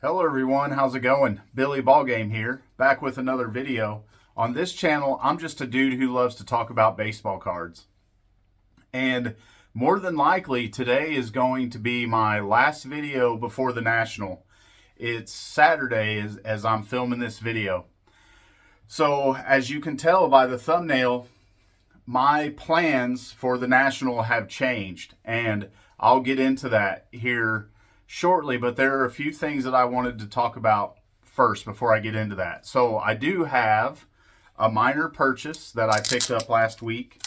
Hello everyone, how's it going? Billy Ballgame here, back with another video. On this channel, I'm just a dude who loves to talk about baseball cards. And more than likely, today is going to be my last video before the National. It's Saturday as I'm filming this video. So, as you can tell by the thumbnail, my plans for the National have changed. And I'll get into that here shortly, but there are a few things that I wanted to talk about first before I get into that. So I do have a minor purchase that I picked up last week,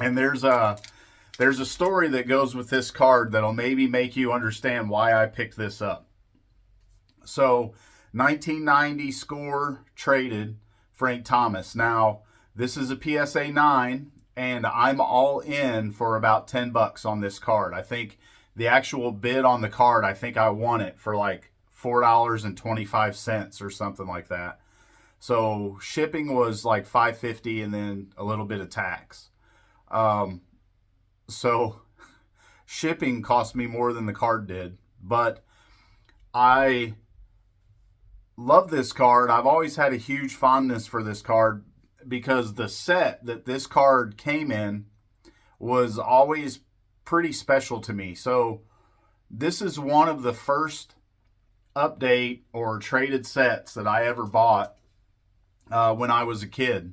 and there's a story that goes with this card that'll maybe make you understand why I picked this up. So 1990 score traded Frank Thomas. Now this is a PSA 9, and I'm all in for about $10 on this card. I think the actual bid on the card, I think I won it for like $4.25 or something like that. So shipping was like $5.50 and then a little bit of tax. So shipping cost me more than the card did, but I love this card. I've always had a huge fondness for this card because the set that this card came in was always pretty special to me. So this is one of the first update or traded sets that I ever bought when I was a kid.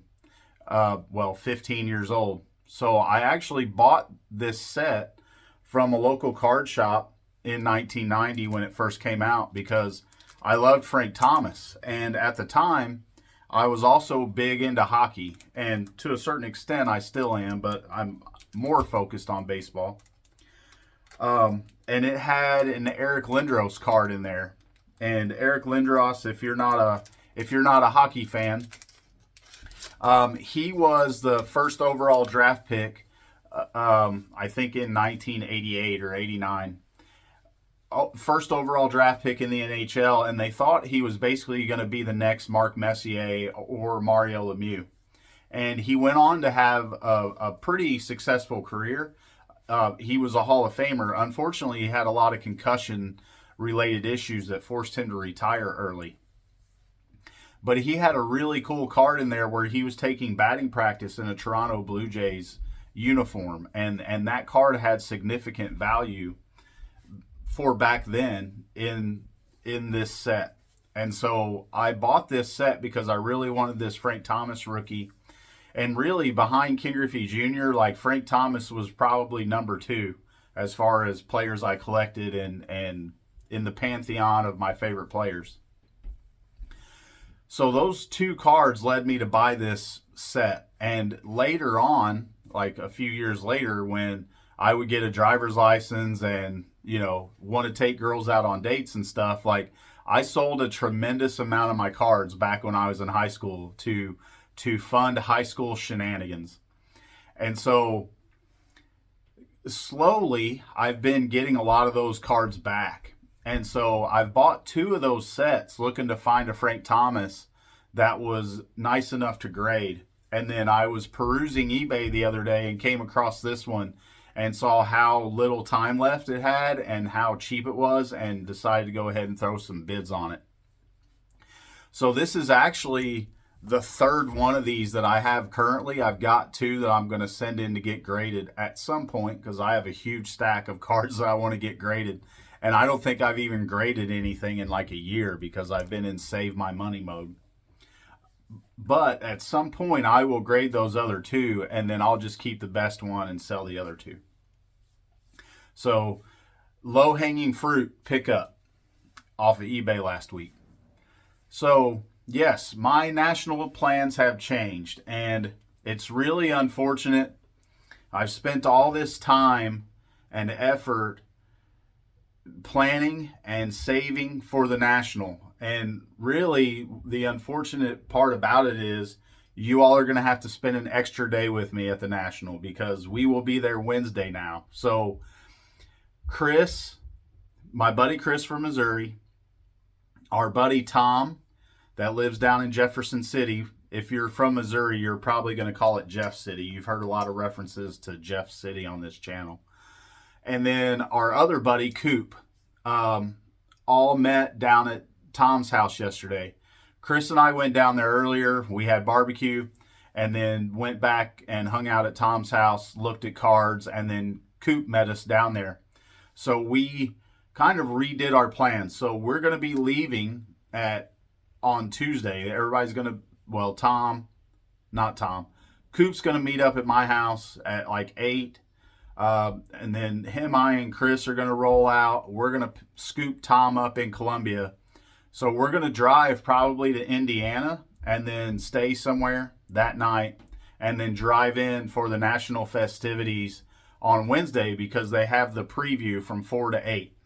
15 years old. So I actually bought this set from a local card shop in 1990 when it first came out because I loved Frank Thomas. And at the time, I was also big into hockey. And to a certain extent, I still am, but I'm more focused on baseball. And it had an Eric Lindros card in there. And Eric Lindros, if you're not a hockey fan, he was the first overall draft pick, I think in 1988 or 89. First overall draft pick in the NHL, and they thought he was basically going to be the next Mark Messier or Mario Lemieux. And he went on to have a pretty successful career. He was a Hall of Famer. Unfortunately, he had a lot of concussion-related issues that forced him to retire early. But he had a really cool card in there where he was taking batting practice in a Toronto Blue Jays uniform. And that card had significant value for back then in this set. And so I bought this set because I really wanted this Frank Thomas rookie. And really behind Ken Griffey Jr., like Frank Thomas was probably number 2 as far as players I collected and in the pantheon of my favorite players. So those 2 cards led me to buy this set. And later on, like a few years later, when I would get a driver's license and, want to take girls out on dates and stuff, like I sold a tremendous amount of my cards back when I was in high school to fund high school shenanigans. And so slowly I've been getting a lot of those cards back. And so I've bought 2 of those sets looking to find a Frank Thomas that was nice enough to grade. And then I was perusing eBay the other day and came across this one and saw how little time left it had and how cheap it was and decided to go ahead and throw some bids on it. So this is actually the third one of these that I have currently. I've got 2 that I'm going to send in to get graded at some point because I have a huge stack of cards that I want to get graded. And I don't think I've even graded anything in like a year because I've been in save my money mode. But at some point I will grade those other 2 and then I'll just keep the best one and sell the other 2. So low-hanging fruit pickup off of eBay last week. So yes, my national plans have changed, and it's really unfortunate. I've spent all this time and effort planning and saving for the National. And really, the unfortunate part about it is you all are going to have to spend an extra day with me at the National because we will be there Wednesday now. So Chris, my buddy Chris from Missouri, our buddy Tom that lives down in Jefferson City. If you're from Missouri, you're probably going to call it Jeff City. You've heard a lot of references to Jeff City on this channel. And then our other buddy, Coop. all met down at Tom's house yesterday. Chris and I went down there earlier. We had barbecue and then went back and hung out at Tom's house, looked at cards, and then Coop met us down there. So we kind of redid our plans. So we're going to be leaving on Tuesday. Everybody's going to, well, not Tom. Coop's going to meet up at my house at like 8. And then I, and Chris are going to roll out. We're going to scoop Tom up in Columbia. So we're going to drive probably to Indiana and then stay somewhere that night and then drive in for the national festivities on Wednesday because they have the preview from 4 to 8.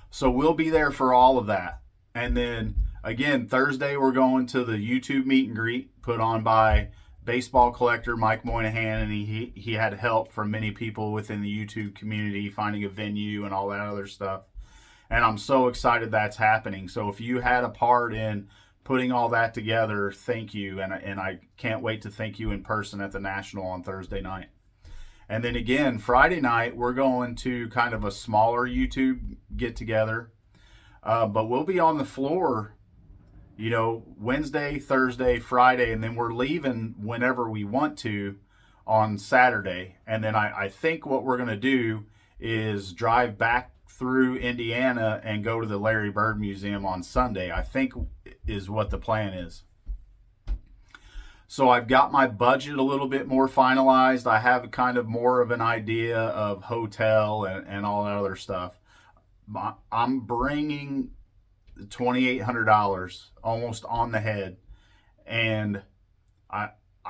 So we'll be there for all of that. And then again, Thursday we're going to the YouTube meet and greet put on by baseball collector Mike Moynihan, and he had help from many people within the YouTube community finding a venue and all that other stuff. And I'm so excited that's happening. So if you had a part in putting all that together, thank you. And I can't wait to thank you in person at the National on Thursday night. And then again, Friday night, we're going to kind of a smaller YouTube get together. But we'll be on the floor, Wednesday, Thursday, Friday, and then we're leaving whenever we want to on Saturday. And then I think what we're going to do is drive back through Indiana and go to the Larry Bird Museum on Sunday, I think is what the plan is. So I've got my budget a little bit more finalized. I have kind of more of an idea of hotel and all that other stuff. I'm bringing $2,800 almost on the head. And I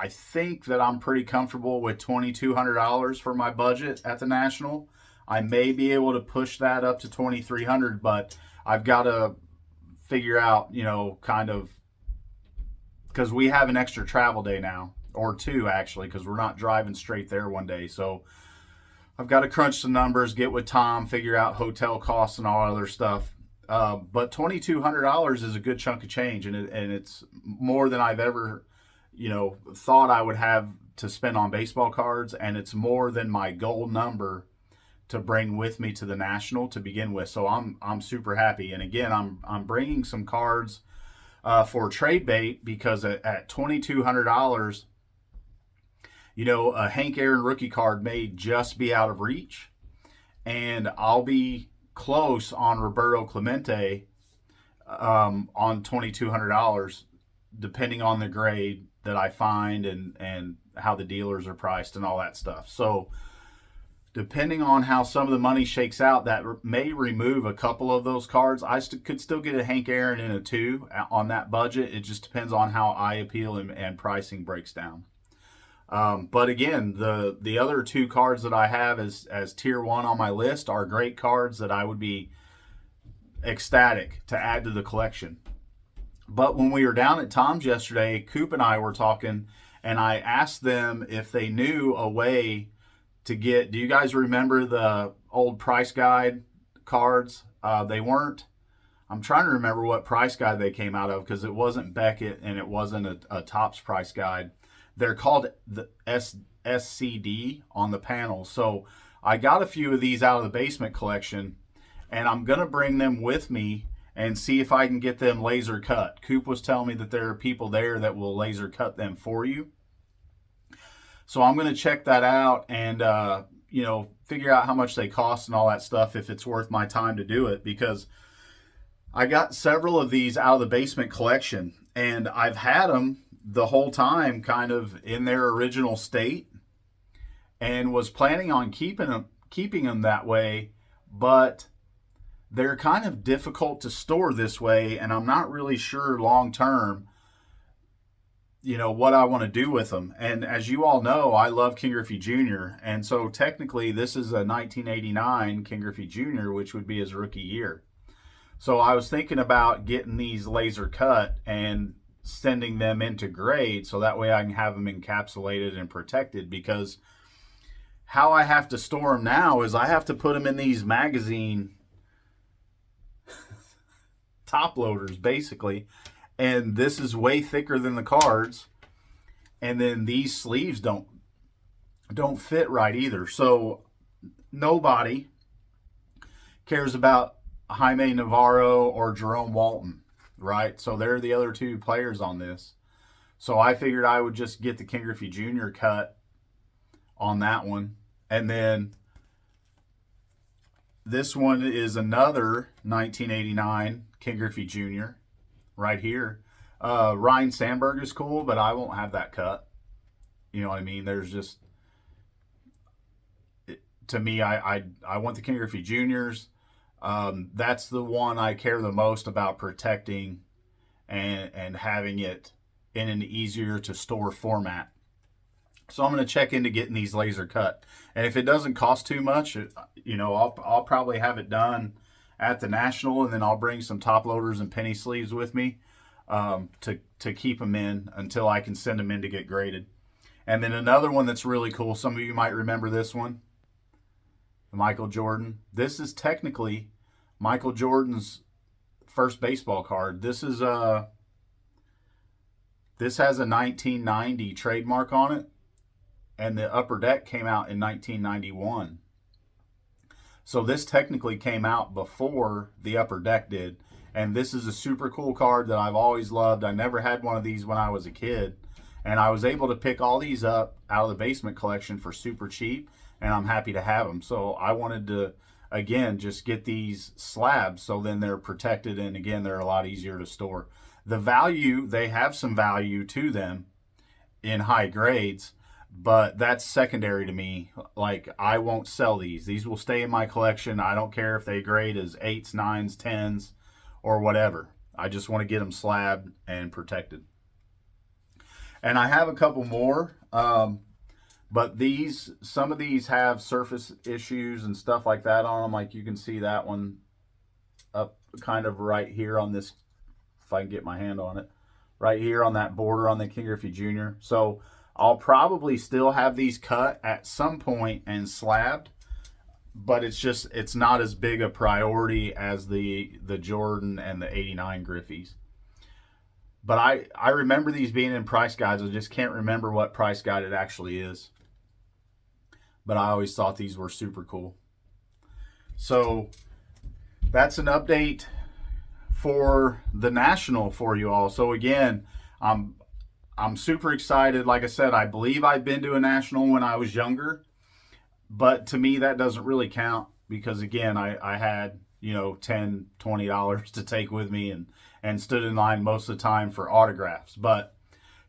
think that I'm pretty comfortable with $2,200 for my budget at the National. I may be able to push that up to $2,300, but I've got to figure out, kind of, because we have an extra travel day now, or 2 actually, because we're not driving straight there one day. So I've got to crunch the numbers, get with Tom, figure out hotel costs and all other stuff. But $2,200 is a good chunk of change, and it's more than I've ever, thought I would have to spend on baseball cards, and it's more than my goal number to bring with me to the National to begin with. So I'm super happy. And again, I'm bringing some cards for trade bait because at $2,200, a Hank Aaron rookie card may just be out of reach, and I'll be close on Roberto Clemente on $2,200, depending on the grade that I find and how the dealers are priced and all that stuff. So depending on how some of the money shakes out, that may remove a couple of those cards. I could still get a Hank Aaron in a 2 on that budget. It just depends on how eye appeal and pricing breaks down. But again, the other 2 cards that I have as tier 1 on my list are great cards that I would be ecstatic to add to the collection. But when we were down at Tom's yesterday, Coop and I were talking, and I asked them if they knew a way to get, do you guys remember the old price guide cards? They weren't, I'm trying to remember what price guide they came out of, because it wasn't Beckett and it wasn't a Topps price guide. They're called the SCD on the panel. So I got a few of these out of the basement collection, and I'm going to bring them with me and see if I can get them laser cut. Coop was telling me that there are people there that will laser cut them for you. So I'm going to check that out and, figure out how much they cost and all that stuff, if it's worth my time to do it, because I got several of these out of the basement collection, and I've had them the whole time kind of in their original state and was planning on keeping them that way, but they're kind of difficult to store this way, and I'm not really sure long term what I want to do with them. And as you all know, I love King Griffey Jr. And so technically this is a 1989 King Griffey Jr., which would be his rookie year. So I was thinking about getting these laser cut and sending them into grade, so that way I can have them encapsulated and protected, because how I have to store them now is I have to put them in these magazine top loaders, basically. And this is way thicker than the cards, and then these sleeves don't fit right either. So nobody cares about Jaime Navarro or Jerome Walton, right? So they're the other two players on this. So I figured I would just get the Ken Griffey Jr. cut on that one. And then this one is another 1989 Ken Griffey Jr. right here. Ryan Sandberg is cool, but I won't have that cut. You know what I mean? There's just, to me, I want the Ken Griffey Juniors. That's the one I care the most about protecting and having it in an easier to store format. So I'm going to check into getting these laser cut. And if it doesn't cost too much, you know, I'll probably have it done at the National, and then I'll bring some top loaders and penny sleeves with me to keep them in until I can send them in to get graded. And then another one that's really cool, some of you might remember this one, the Michael Jordan. This is technically Michael Jordan's first baseball card. This has a 1990 trademark on it, and the upper deck came out in 1991. So this technically came out before the upper deck did. And this is a super cool card that I've always loved. I never had one of these when I was a kid. And I was able to pick all these up out of the basement collection for super cheap. And I'm happy to have them. So I wanted to, again, just get these slabs so then they're protected. And again, they're a lot easier to store. The value, they have some value to them in high grades, but that's secondary to me. Like, I won't sell these. These will stay in my collection. I don't care if they grade as 8s, 9s, 10s, or whatever. I just want to get them slabbed and protected. And I have a couple more, but some of these have surface issues and stuff like that on them. Like you can see that one up kind of right here on this, if I can get my hand on it, right here on that border on the Ken Griffey Jr. So I'll probably still have these cut at some point and slabbed, but it's not as big a priority as the Jordan and the 89 Griffies. But I remember these being in price guides. I just can't remember what price guide it actually is. But I always thought these were super cool. So that's an update for the National for you all. So again, I'm super excited. Like I said, I believe I've been to a National when I was younger. But to me, that doesn't really count because, again, I had, you know, $10, $20 to take with me and stood in line most of the time for autographs. But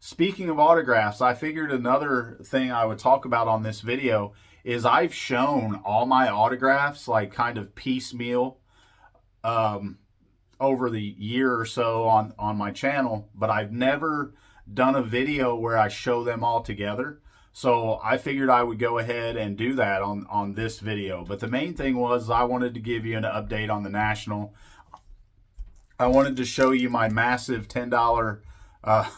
speaking of autographs, I figured another thing I would talk about on this video is I've shown all my autographs, like kind of piecemeal, over the year or so on my channel, but I've never done a video where I show them all together. So I figured I would go ahead and do that on this video. But the main thing was I wanted to give you an update on the National. I wanted to show you my massive $10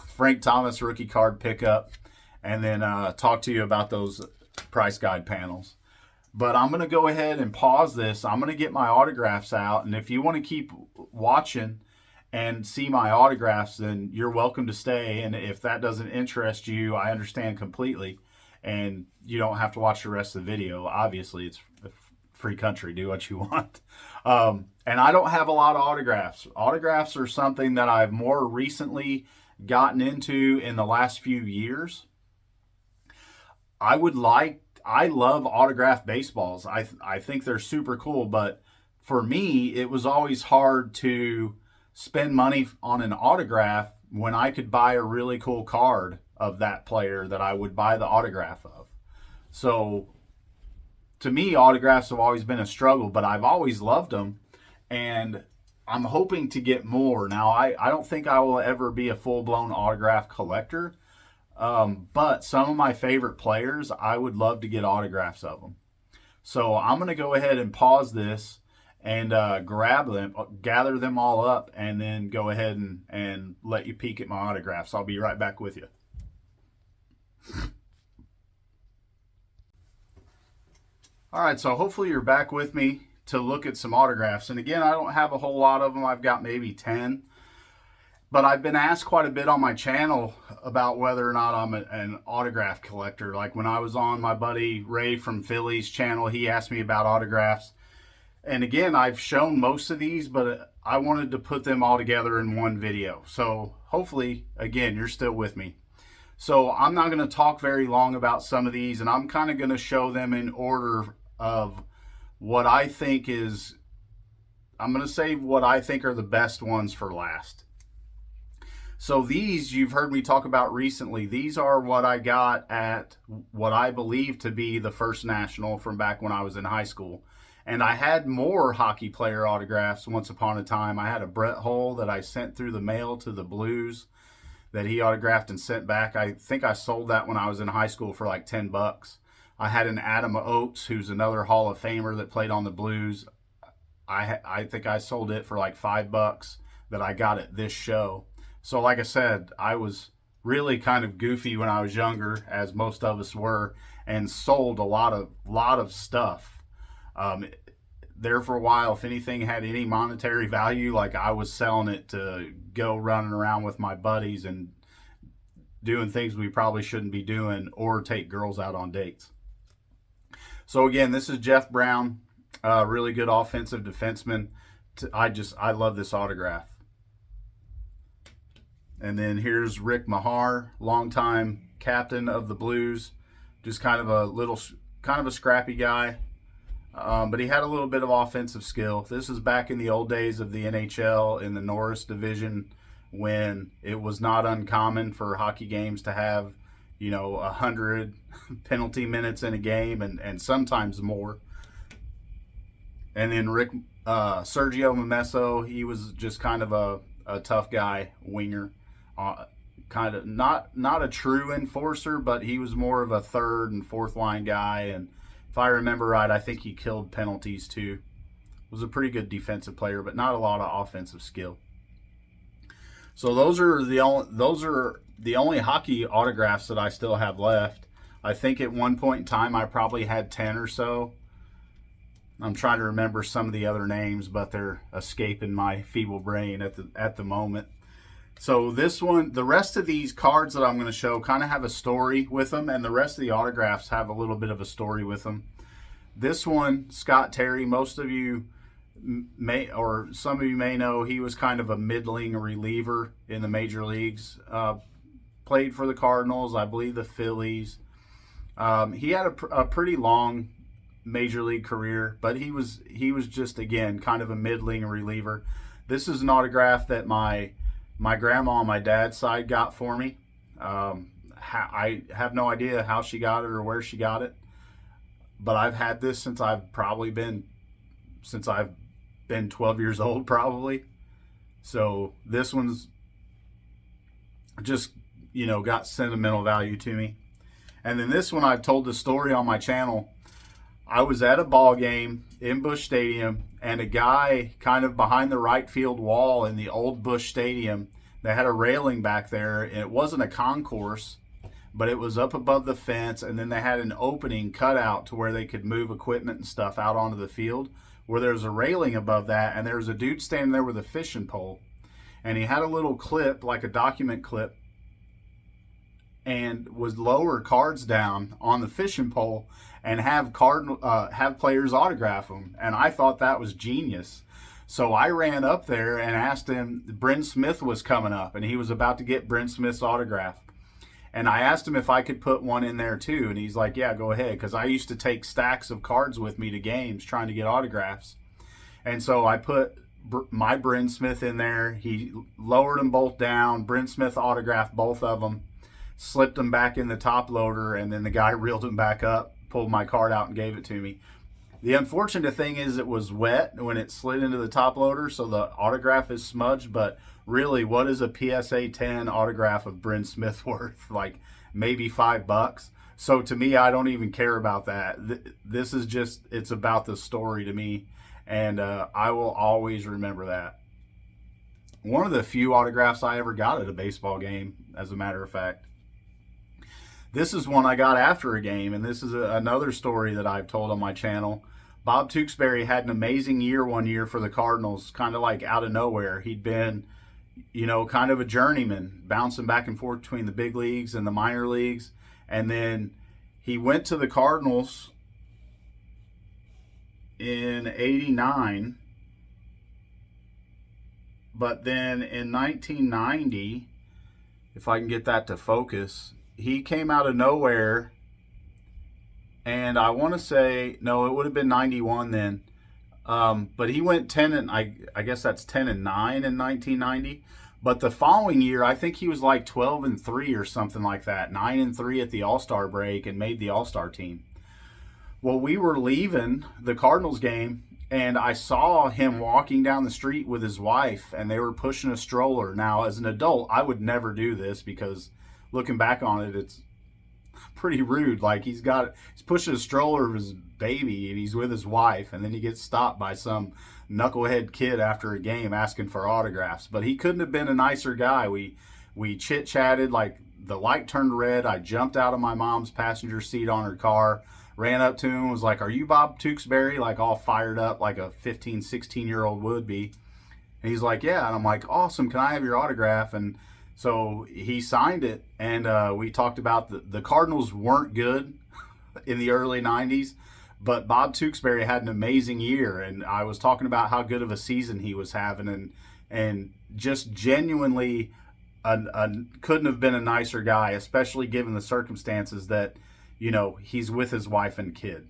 Frank Thomas rookie card pickup, and then talk to you about those price guide panels. But I'm going to go ahead and pause this. I'm going to get my autographs out, and if you want to keep watching and see my autographs, then you're welcome to stay. And if that doesn't interest you, I understand completely. And you don't have to watch the rest of the video. Obviously, it's a free country. Do what you want. And I don't have a lot of autographs. Autographs are something that I've more recently gotten into in the last few years. I love autographed baseballs. I think they're super cool. But for me, it was always hard to spend money on an autograph when I could buy a really cool card of that player that I would buy the autograph of. So to me, autographs have always been a struggle, but I've always loved them, and I'm hoping to get more. Now, I don't think I will ever be a full-blown autograph collector, but some of my favorite players, I would love to get autographs of them. So I'm going to go ahead and pause this and grab them, gather them all up, and then go ahead and let you peek at my autographs. I'll be right back with you. All right, so hopefully you're back with me to look at some autographs. And again, I don't have a whole lot of them. I've got maybe 10. But I've been asked quite a bit on my channel about whether or not I'm an autograph collector. Like when I was on my buddy Ray from Philly's channel, he asked me about autographs. And again, I've shown most of these, but I wanted to put them all together in one video. So hopefully, again, you're still with me. So I'm not going to talk very long about some of these, and I'm kind of going to show them in order of what I think is, I'm going to say what I think are the best ones for last. So these you've heard me talk about recently. These are what I got at what I believe to be the first national from back when I was in high school. And I had more hockey player autographs once upon a time. I had a Brett Hull that I sent through the mail to the Blues that he autographed and sent back. I think I sold that when I was in high school for like $10. I had an Adam Oates, who's another Hall of Famer that played on the Blues. I think I sold it for like $5 that I got at this show. So like I said, I was really kind of goofy when I was younger, as most of us were, and sold a lot of stuff. There for a while, if anything had any monetary value, like I was selling it to go running around with my buddies and doing things we probably shouldn't be doing, or take girls out on dates. So again, this is Jeff Brown, really good offensive defenseman. I love this autograph. And then here's Rick Mahar, longtime captain of the Blues, just kind of a scrappy guy. But he had a little bit of offensive skill. This is back in the old days of the NHL in the Norris division, when it was not uncommon for hockey games to have, 100 penalty minutes in a game, and sometimes more. And then Sergio Momesso, he was just kind of a tough guy, winger. Kind of not a true enforcer, but he was more of a third and fourth line guy, and if I remember right, I think he killed penalties too. Was a pretty good defensive player, but not a lot of offensive skill. So those are the only hockey autographs that I still have left. I think at one point in time I probably had 10 or so. I'm trying to remember some of the other names, but they're escaping my feeble brain at the moment. So this one, the rest of these cards that I'm going to show kind of have a story with them, and the rest of the autographs have a little bit of a story with them. This one, Scott Terry, most of you may, or some of you may know, he was kind of a middling reliever in the major leagues. Played for the Cardinals, I believe the Phillies. He had a pretty long major league career, but he was just, again, kind of a middling reliever. This is an autograph that my grandma on my dad's side got for me. I have no idea how she got it or where she got it, but I've had this since I've been 12 years old, probably. So this one's just, got sentimental value to me. And then this one, I've told the story on my channel. I was at a ball game in Busch Stadium, and a guy kind of behind the right field wall in the old Busch Stadium, they had a railing back there, and it wasn't a concourse, but it was up above the fence, and then they had an opening cut out to where they could move equipment and stuff out onto the field, where there's a railing above that, and there was a dude standing there with a fishing pole, and he had a little clip, like a document clip, and would lower cards down on the fishing pole and have players autograph them. And I thought that was genius. So I ran up there and asked him. Bryn Smith was coming up, and he was about to get Bryn Smith's autograph. And I asked him if I could put one in there too, and he's like, "Yeah, go ahead," because I used to take stacks of cards with me to games trying to get autographs. And so I put my Bryn Smith in there. He lowered them both down. Bryn Smith autographed both of them, slipped them back in the top loader, and then the guy reeled them back up, pulled my card out, and gave it to me. The unfortunate thing is it was wet when it slid into the top loader, so the autograph is smudged, but really, what is a PSA 10 autograph of Bryn Smith worth? Like maybe $5. So to me, I don't even care about that. This is just, it's about the story to me, and I will always remember that. One of the few autographs I ever got at a baseball game, as a matter of fact. This is one I got after a game, and this is another story that I've told on my channel. Bob Tewksbury had an amazing year one year for the Cardinals, kind of like out of nowhere. He'd been, kind of a journeyman, bouncing back and forth between the big leagues and the minor leagues. And then he went to the Cardinals in '89, but then in 1990, if I can get that to focus, he came out of nowhere, and I want to say no, it would have been '91 then. But he went 10 and I guess that's 10-9 in 1990. But the following year, I think he was like 12-3 or something like that, 9-3 at the All Star break, and made the All Star team. Well, we were leaving the Cardinals game, and I saw him walking down the street with his wife, and they were pushing a stroller. Now, as an adult, I would never do this because looking back on it, it's pretty rude. Like he's pushing a stroller of his baby and he's with his wife, and then he gets stopped by some knucklehead kid after a game asking for autographs. But he couldn't have been a nicer guy. We chit chatted, like the light turned red. I jumped out of my mom's passenger seat on her car, ran up to him, was like, "Are you Bob Tewksbury?" Like all fired up like a 15, 16-year-old would be. And he's like, "Yeah." And I'm like, "Awesome, can I have your autograph?" And so he signed it, and we talked about the Cardinals weren't good in the early 90s, but Bob Tewksbury had an amazing year, and I was talking about how good of a season he was having, and just genuinely couldn't have been a nicer guy, especially given the circumstances that, he's with his wife and kid.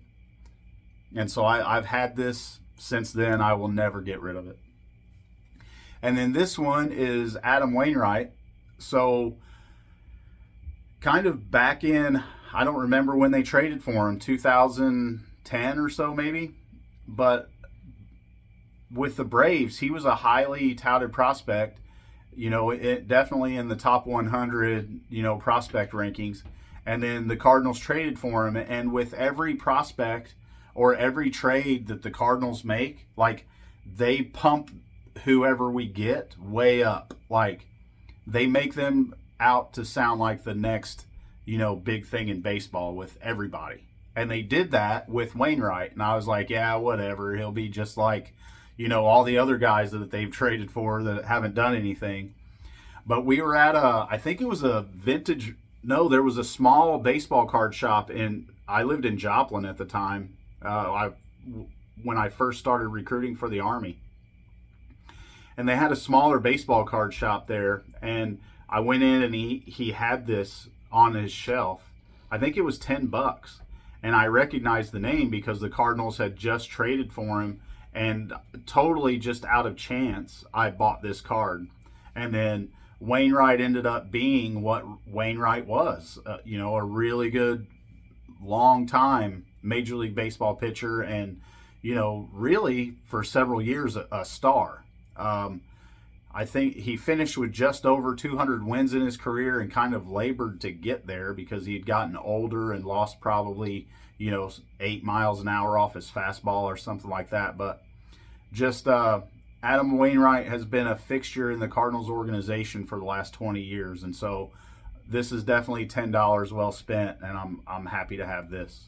And so I've had this since then. I will never get rid of it. And then this one is Adam Wainwright. So kind of back in, I don't remember when they traded for him, 2010 or so maybe, but with the Braves, he was a highly touted prospect, it definitely in the top 100, prospect rankings. And then the Cardinals traded for him, and with every prospect or every trade that the Cardinals make, like they pump whoever we get way up. Like they make them out to sound like the next, big thing in baseball with everybody. And they did that with Wainwright. And I was like, yeah, whatever. He'll be just like, all the other guys that they've traded for that haven't done anything. But we were at I think it was a vintage, no, there was a small baseball card shop I lived in Joplin at the time, when I first started recruiting for the Army. And they had a smaller baseball card shop there, and I went in and he had this on his shelf. I think it was $10, and I recognized the name because the Cardinals had just traded for him, and totally just out of chance, I bought this card. And then Wainwright ended up being what Wainwright was, a really good, long time Major League Baseball pitcher, and really for several years a star. I think he finished with just over 200 wins in his career and kind of labored to get there because he had gotten older and lost probably, 8 miles an hour off his fastball or something like that. But just Adam Wainwright has been a fixture in the Cardinals organization for the last 20 years. And so this is definitely $10 well spent, and I'm happy to have this.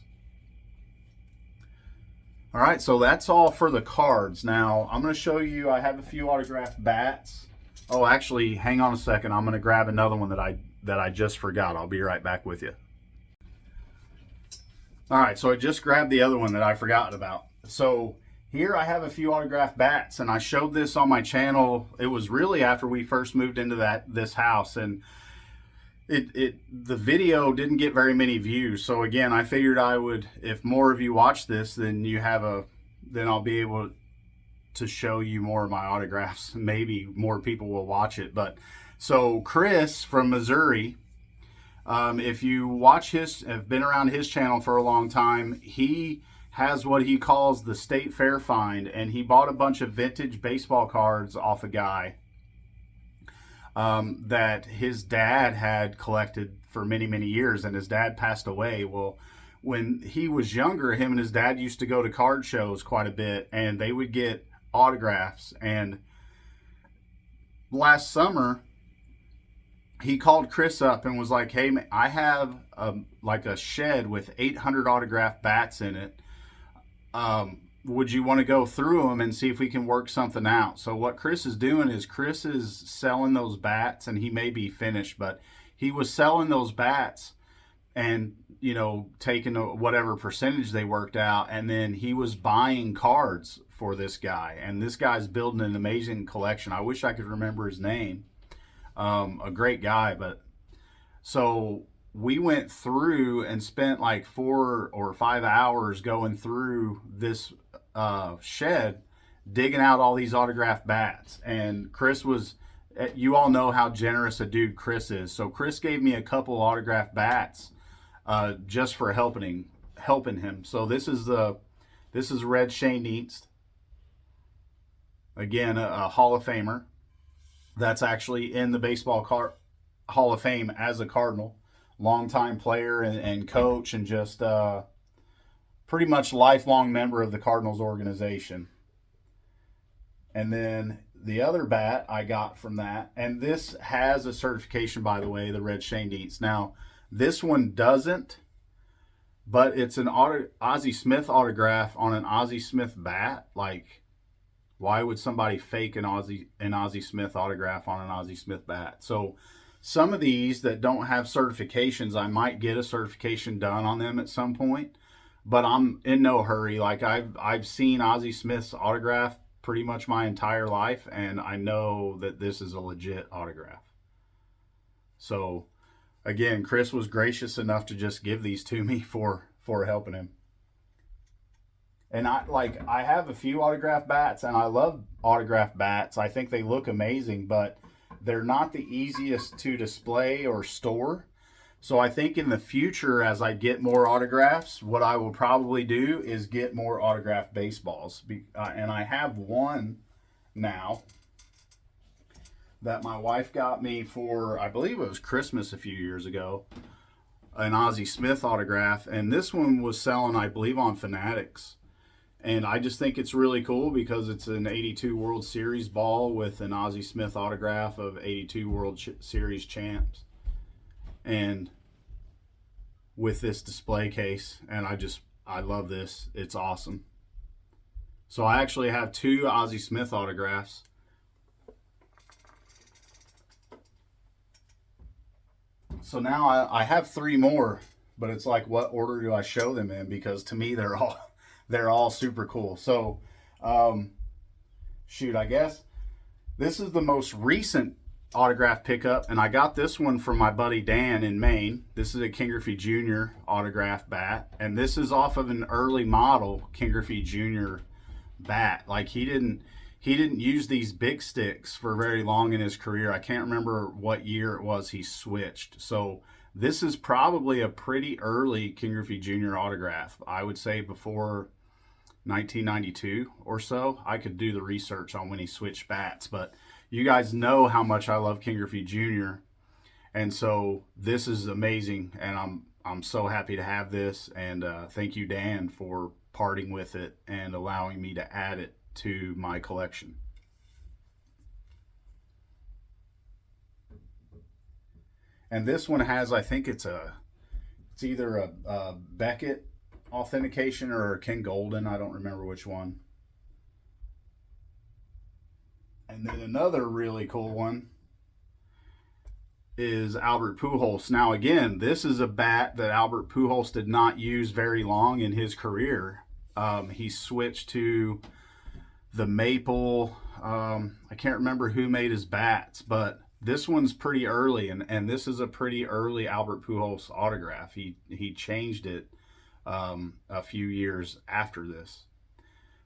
All right, so that's all for the cards. Now, I'm going to show you, I have a few autographed bats. Oh, actually, hang on a second. I'm going to grab another one that I just forgot. I'll be right back with you. All right, so I just grabbed the other one that I forgot about. So here I have a few autographed bats, and I showed this on my channel. It was really after we first moved into this house, and the video didn't get very many views. So again, I figured I would, if more of you watch this, then then I'll be able to show you more of my autographs. Maybe more people will watch it. But so Chris from Missouri, if you have been around his channel for a long time, he has what he calls the State Fair find, and he bought a bunch of vintage baseball cards off a guy that his dad had collected for many, many years, and his dad passed away. Well, when he was younger, him and his dad used to go to card shows quite a bit, and they would get autographs. And last summer, he called Chris up and was like, "Hey, I have like a shed with 800 autographed bats in it. Would you want to go through them and see if we can work something out?" So what Chris is doing is Chris is selling those bats, and he may be finished, but he was selling those bats, and taking whatever percentage they worked out, and then he was buying cards for this guy, and this guy's building an amazing collection. I wish I could remember his name. A great guy, but so we went through and spent like 4 or 5 hours going through this shed, digging out all these autographed bats. And Chris was, you all know how generous a dude Chris is. So Chris gave me a couple autographed bats just for helping him. So this is Red Shane East. Again, a Hall of Famer. That's actually in the Baseball Hall of Fame as a Cardinal. Longtime player and coach, and just pretty much lifelong member of the Cardinals organization. And then the other bat I got from that, and this has a certification, by the way, the Red Shane Eats. Now, this one doesn't, but it's an Ozzie Smith autograph on an Ozzie Smith bat. Like, why would somebody fake an Ozzie Smith autograph on an Ozzie Smith bat? So some of these that don't have certifications, I might get a certification done on them at some point, but I'm in no hurry. Like, I've seen Ozzie Smith's autograph pretty much my entire life, and I know that this is a legit autograph. So again, Chris was gracious enough to just give these to me for helping him. And I have a few autographed bats, and I love autographed bats. I think they look amazing, but they're not the easiest to display or store. So I think in the future, as I get more autographs, what I will probably do is get more autographed baseballs. And I have one now that my wife got me for, I believe it was Christmas a few years ago, an Ozzie Smith autograph. And this one was selling, I believe, on Fanatics. And I just think it's really cool because it's an 82 World Series ball with an Ozzie Smith autograph of 82 World Series champs. And with this display case, and I love this. It's awesome. So I actually have 2 Ozzie Smith autographs. So now I have 3 more, but it's like, what order do I show them in? Because to me, they're all super cool. So, shoot, I guess this is the most recent autograph pickup, and I got this one from my buddy Dan in Maine. This is a King Griffey Jr. autograph bat, and this is off of an early model King Griffey Jr. bat. Like, he didn't use these big sticks for very long in his career. I can't remember what year it was he switched. So this is probably a pretty early King Griffey Jr. autograph. I would say before 1992 or so. I could do the research on when he switched bats, but you guys know how much I love King Griffey Jr. And so this is amazing, and I'm so happy to have this. And thank you, Dan, for parting with it and allowing me to add it to my collection. And this one has, I think it's either a Beckett authentication or a Ken Golden. I don't remember which one. And then another really cool one is Albert Pujols. Now, again, this is a bat that Albert Pujols did not use very long in his career. He switched to the Maple. I can't remember who made his bats, but this one's pretty early, and this is a pretty early Albert Pujols autograph. He changed it a few years after this.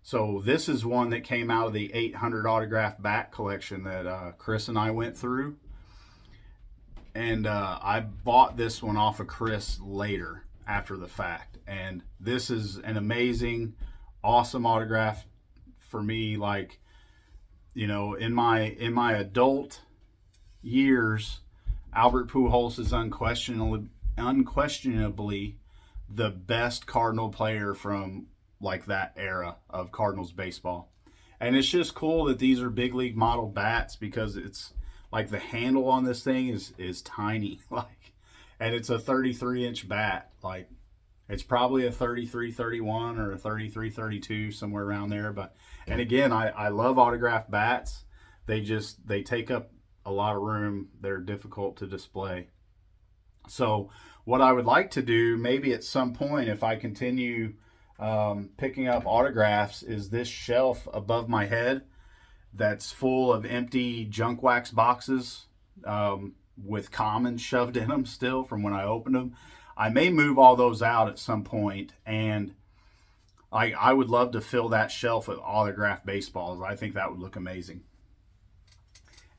So this is one that came out of the 800 autograph bat collection that Chris and I went through. And I bought this one off of Chris later after the fact. And this is an amazing, awesome autograph for me. Like, you know, in my adult years, Albert Pujols is unquestionably the best Cardinal player from like that era of Cardinals baseball. And it's just cool that these are big league model bats, because it's like the handle on this thing is tiny, like, and it's a 33-inch bat. Like, it's probably a 33-31 or a 33-32, somewhere around there. But, and again, I love autographed bats. They take up a lot of room. They're difficult to display. So what I would like to do, maybe at some point, if I continue picking up autographs, is this shelf above my head that's full of empty junk wax boxes with commons shoved in them still from when I opened them. I may move all those out at some point, and I would love to fill that shelf with autographed baseballs. I think that would look amazing.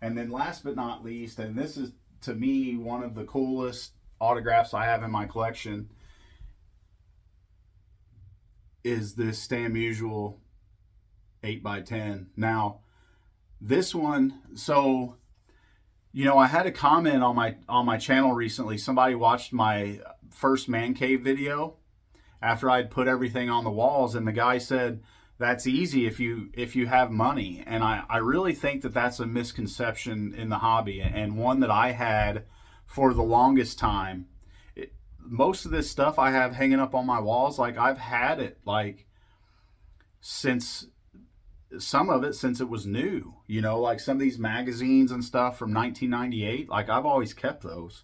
And then last but not least, and this is to me one of the coolest autographs I have in my collection, is this Stan Musial 8x10. Now, this one, so I had a comment on my channel recently. Somebody watched my first man cave video after I'd put everything on the walls, and the guy said, that's easy if you have money. And I really think that that's a misconception in the hobby, and one that I had for the longest time. Most of this stuff I have hanging up on my walls, like I've had it like since, some of it since it was new, like some of these magazines and stuff from 1998, like I've always kept those.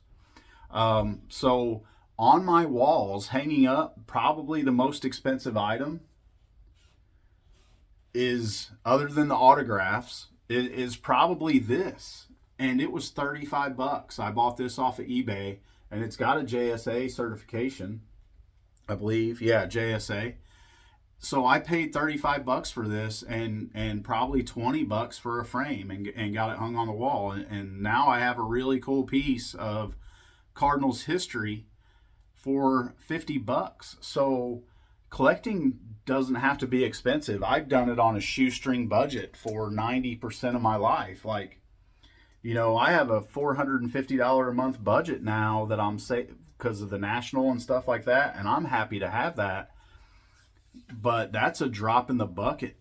So on my walls hanging up, probably the most expensive item is, other than the autographs, it is probably this. And it was $35. I bought this off of eBay, and it's got a JSA certification, I believe. Yeah, JSA. So I paid $35 for this, and probably $20 for a frame, and got it hung on the wall. And now I have a really cool piece of Cardinals history for $50. So collecting doesn't have to be expensive. I've done it on a shoestring budget for 90% of my life. Like, I have a $450 a month budget now that I'm because of the national and stuff like that, and I'm happy to have that. But that's a drop in the bucket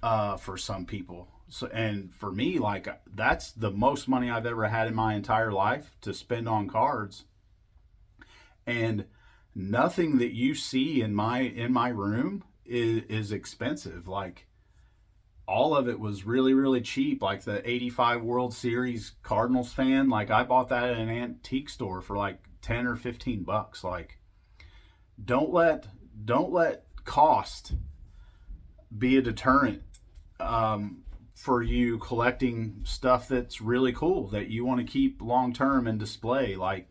for some people. So, and for me, like, that's the most money I've ever had in my entire life to spend on cards. And nothing that you see in my room is expensive. Like, all of it was really, really cheap. Like the 85 World Series Cardinals fan, like I bought that at an antique store for like 10 or $15. Like, don't let cost be a deterrent for you collecting stuff that's really cool that you want to keep long term and display. Like,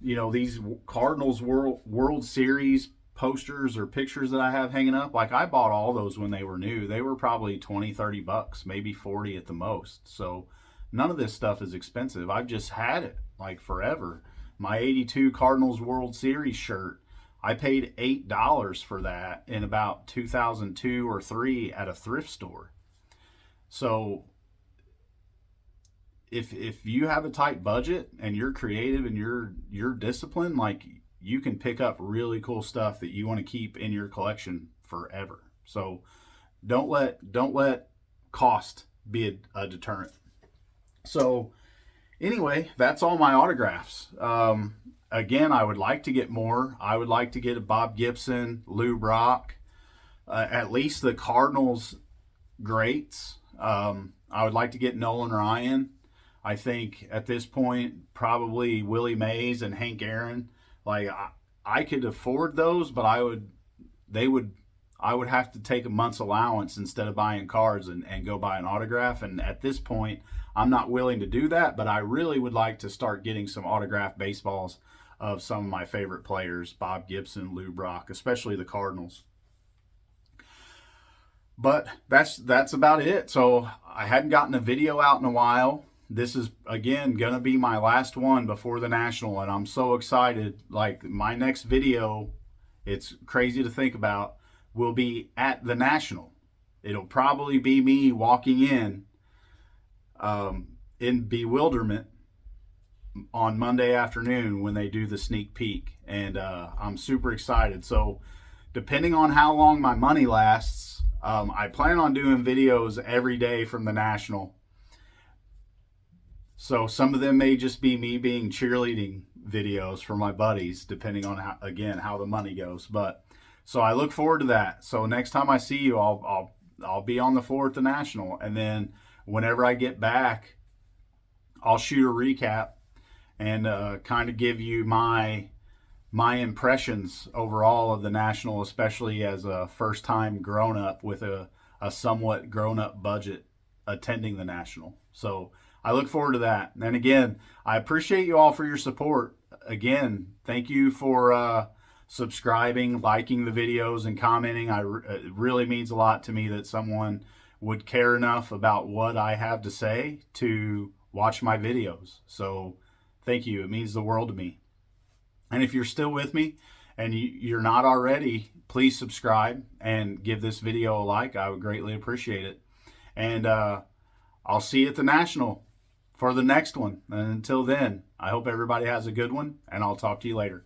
these Cardinals World Series posters or pictures that I have hanging up, like I bought all those when they were new. They were probably $20-$30, maybe 40 at the most. So none of this stuff is expensive. I've just had it like forever. My 82 Cardinals World Series shirt, I paid $8 for that in about 2002 or 3 at a thrift store. So if you have a tight budget and you're creative and you're disciplined, like, you can pick up really cool stuff that you want to keep in your collection forever. So don't let cost be a deterrent. So anyway, that's all my autographs. Again, I would like to get more. I would like to get a Bob Gibson, Lou Brock, at least the Cardinals greats. I would like to get Nolan Ryan. I think at this point, probably Willie Mays and Hank Aaron. Like, I could afford those, but I would have to take a month's allowance instead of buying cards and go buy an autograph. And at this point, I'm not willing to do that, but I really would like to start getting some autographed baseballs of some of my favorite players, Bob Gibson, Lou Brock, especially the Cardinals. But that's about it. So I hadn't gotten a video out in a while. This is, again, going to be my last one before the National, and I'm so excited. Like, my next video, it's crazy to think about, will be at the National. It'll probably be me walking in bewilderment on Monday afternoon when they do the sneak peek, and I'm super excited. So depending on how long my money lasts, I plan on doing videos every day from the National. So some of them may just be me being cheerleading videos for my buddies, depending on how the money goes. But so I look forward to that. So next time I see you, I'll be on the floor at the National, and then whenever I get back, I'll shoot a recap and kind of give you my impressions overall of the National, especially as a first time grown up with a somewhat grown up budget attending the National. So I look forward to that. And again, I appreciate you all for your support. Again, thank you for subscribing, liking the videos, and commenting. It really means a lot to me that someone would care enough about what I have to say to watch my videos. So thank you. It means the world to me. And if you're still with me and you're not already, please subscribe and give this video a like. I would greatly appreciate it. And I'll see you at the National for the next one. And until then, I hope everybody has a good one, and I'll talk to you later.